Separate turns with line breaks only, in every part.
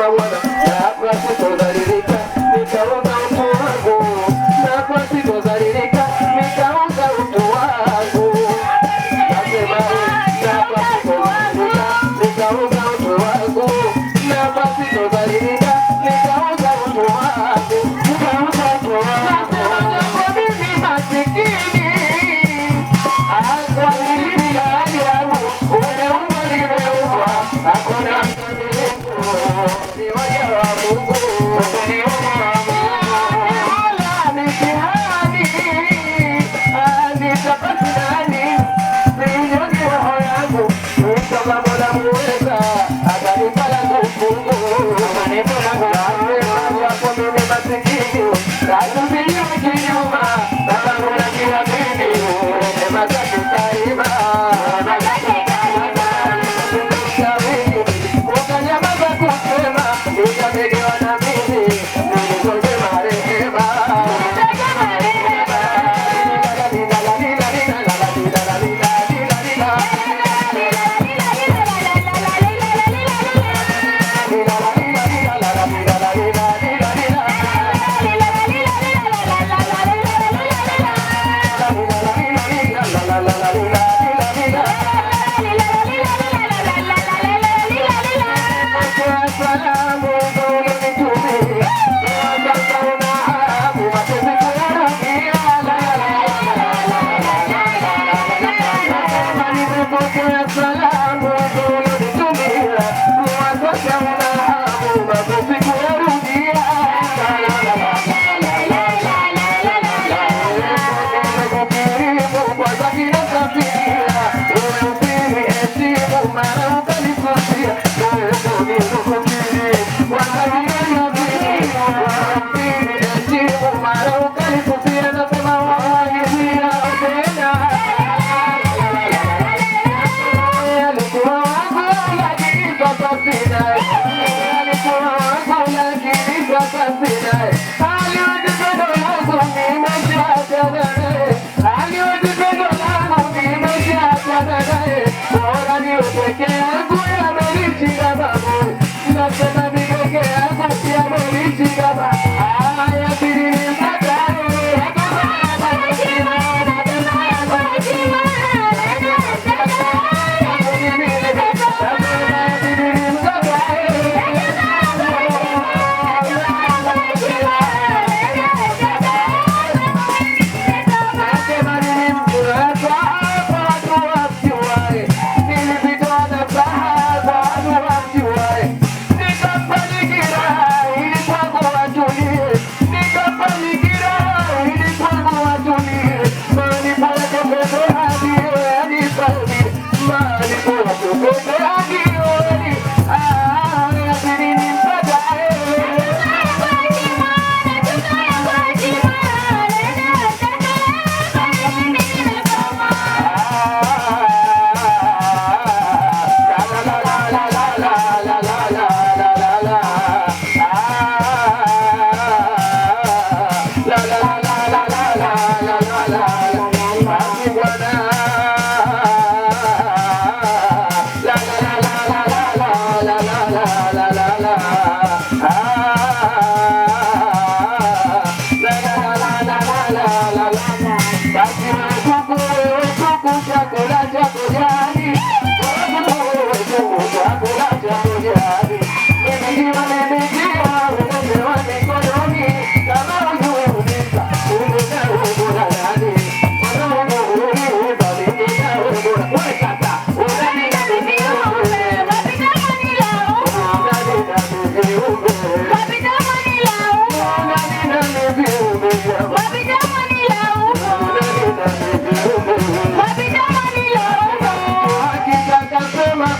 mabwana, hapa sitodhalilika, nitaunga utu wangu. Hapa sitodhalilika, nitaunga utu wangu. Nasema hapa sitodhalilika, nitaunga utu wangu. Hapa sitodhalilika, nitaunga utu wangu. Nitaunga utu wangu. Nasema mimi masikini, kwa hili hali yangu, umeumba nimeumba, hakuna mkamilifu, ni waja wa Mungu, nimeumba Mungu. Mola mitihani, nitapata nani, sinyoni roho yangu, kama Mola muweza, atanipa langu fungu, atanipa langu fungu. Wako mimi masikini, natumia kinyuma, baba Mola kiamini, rehema zake daima. Ukanyamaza kusema, nikamegewa na mimi, nilisema rehema.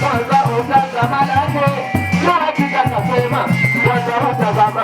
Kwanza utasema, kwanza utasema